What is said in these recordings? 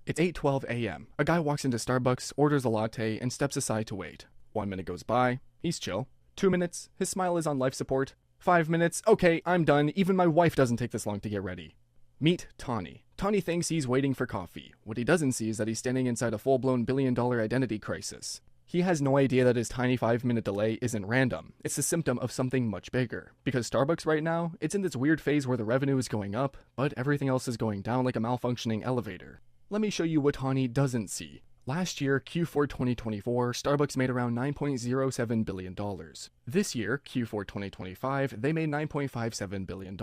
It's 8:12 a.m. A guy walks into Starbucks, orders a latte, and steps aside to wait. 1 minute goes by, he's chill. 2 minutes, his smile is on life support. 5 minutes, okay, I'm done, even my wife doesn't take this long to get ready. Meet Tawny. Tawny thinks he's waiting for coffee. What he doesn't see is that he's standing inside a full-blown billion-dollar identity crisis. He has no idea that his tiny 5-minute delay isn't random. It's a symptom of something much bigger. Because Starbucks right now, it's in this weird phase where the revenue is going up, but everything else is going down like a malfunctioning elevator. Let me show you what Tawny doesn't see. Last year, Q4 2024, Starbucks made around $9.07 billion. This year, Q4 2025, they made $9.57 billion.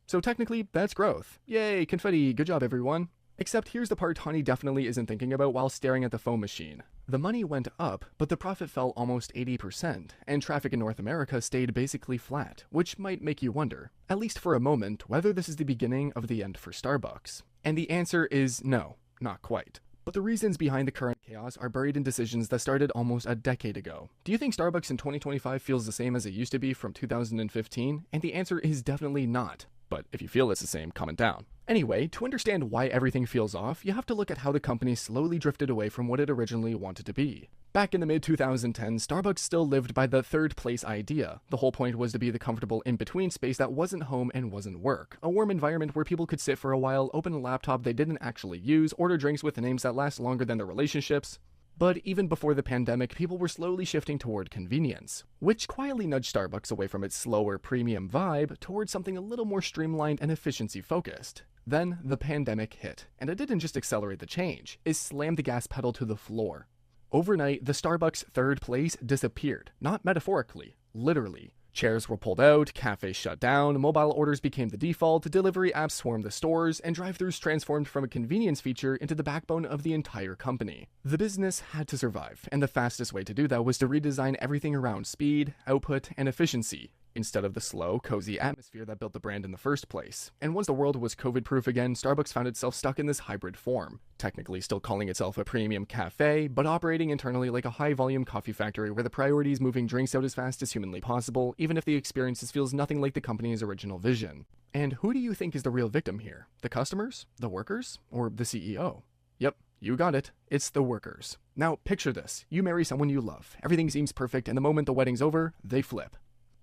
So technically, that's growth. Yay, confetti, good job everyone. Except here's the part Tawny definitely isn't thinking about while staring at the phone machine. The money went up, but the profit fell almost 80%, and traffic in North America stayed basically flat, which might make you wonder, at least for a moment, whether this is the beginning of the end for Starbucks. And the answer is no, not quite. But the reasons behind the current chaos are buried in decisions that started almost a decade ago. Do you think Starbucks in 2025 feels the same as it used to be from 2015? And the answer is definitely not. But if you feel it's the same, comment down. Anyway, to understand why everything feels off, you have to look at how the company slowly drifted away from what it originally wanted to be. Back in the mid-2010s, Starbucks still lived by the third place idea. The whole point was to be the comfortable in-between space that wasn't home and wasn't work. A warm environment where people could sit for a while, open a laptop they didn't actually use, order drinks with names that last longer than their relationships. But even before the pandemic, people were slowly shifting toward convenience, which quietly nudged Starbucks away from its slower premium vibe towards something a little more streamlined and efficiency-focused. Then the pandemic hit, and it didn't just accelerate the change, it slammed the gas pedal to the floor. Overnight, the Starbucks third place disappeared, not metaphorically, literally. Chairs were pulled out, cafes shut down, mobile orders became the default, delivery apps swarmed the stores, and drive-thrus transformed from a convenience feature into the backbone of the entire company. The business had to survive, and the fastest way to do that was to redesign everything around speed, output, and efficiency, instead of the slow, cozy atmosphere that built the brand in the first place. And once the world was COVID-proof again, Starbucks found itself stuck in this hybrid form, technically still calling itself a premium cafe, but operating internally like a high-volume coffee factory where the priority is moving drinks out as fast as humanly possible, even if the experience feels nothing like the company's original vision. And who do you think is the real victim here? The customers? The workers? Or the CEO? Yep, you got it. It's the workers. Now, picture this. You marry someone you love. Everything seems perfect, and the moment the wedding's over, they flip.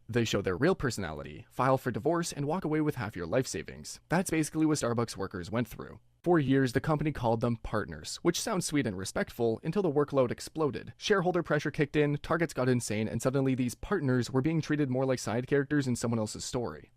They show their real personality, file for divorce, and walk away with half your life savings. That's basically what Starbucks workers went through. For years, the company called them partners, which sounds sweet and respectful until the workload exploded. Shareholder pressure kicked in, targets got insane, and suddenly these partners were being treated more like side characters in someone else's story.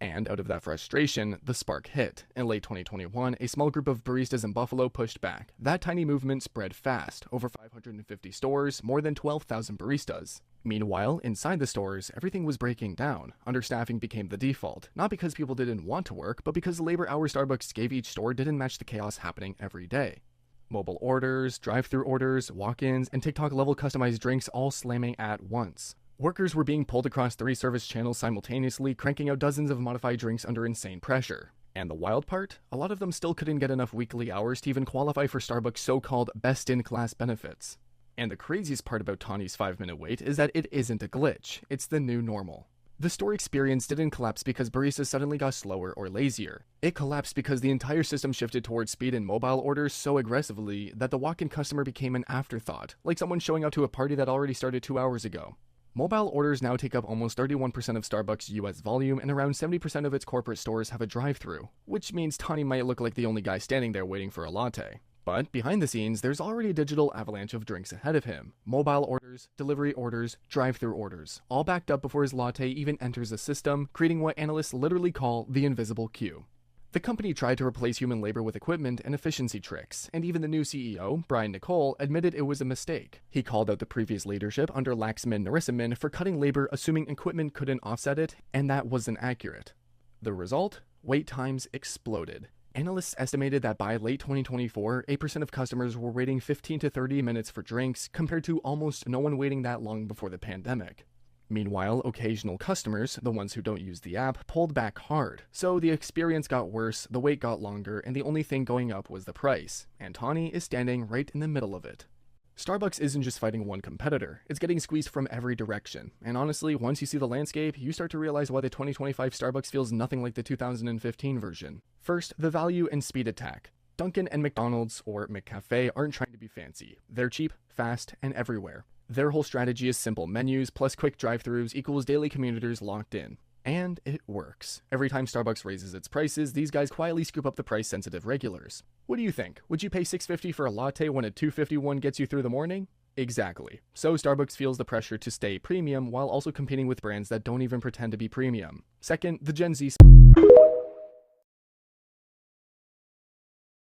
And out of that frustration, the spark hit. In late 2021, a small group of baristas in Buffalo pushed back. That tiny movement spread fast, over 550 stores, more than 12,000 baristas. Meanwhile, inside the stores, everything was breaking down. Understaffing became the default, not because people didn't want to work, but because the labor hours Starbucks gave each store didn't match the chaos happening every day. Mobile orders, drive-thru orders, walk-ins, and TikTok-level customized drinks all slamming at once. Workers were being pulled across 3 service channels simultaneously, cranking out dozens of modified drinks under insane pressure. And the wild part? A lot of them still couldn't get enough weekly hours to even qualify for Starbucks' so-called best-in-class benefits. And the craziest part about Tawny's 5-minute wait is that it isn't a glitch, it's the new normal. The store experience didn't collapse because baristas suddenly got slower or lazier. It collapsed because the entire system shifted towards speed and mobile orders so aggressively that the walk-in customer became an afterthought, like someone showing up to a party that already started 2 hours ago. Mobile orders now take up almost 31% of Starbucks' US volume, and around 70% of its corporate stores have a drive-thru, which means Tawny might look like the only guy standing there waiting for a latte. But behind the scenes, there's already a digital avalanche of drinks ahead of him. Mobile orders, delivery orders, drive-thru orders, all backed up before his latte even enters the system, creating what analysts literally call the invisible queue. The company tried to replace human labor with equipment and efficiency tricks, and even the new CEO, Brian Nicole, admitted it was a mistake. He called out the previous leadership under Laxman Narasimhan for cutting labor assuming equipment couldn't offset it, and that wasn't accurate. The result? Wait times exploded. Analysts estimated that by late 2024, 8% of customers were waiting 15 to 30 minutes for drinks, compared to almost no one waiting that long before the pandemic. Meanwhile, occasional customers, the ones who don't use the app, pulled back hard. So the experience got worse, the wait got longer, and the only thing going up was the price. And Tawny is standing right in the middle of it. Starbucks isn't just fighting one competitor, it's getting squeezed from every direction. And honestly, once you see the landscape, you start to realize why the 2025 Starbucks feels nothing like the 2015 version. First, the value and speed attack. Dunkin' and McDonald's, or McCafe, aren't trying to be fancy. They're cheap, fast, and everywhere. Their whole strategy is simple menus plus quick drive-thrus equals daily commuters locked in. And it works. Every time Starbucks raises its prices, these guys quietly scoop up the price-sensitive regulars. What do you think? Would you pay $6.50 for a latte when a $2.51 gets you through the morning? Exactly. So Starbucks feels the pressure to stay premium while also competing with brands that don't even pretend to be premium. Second, the Gen Z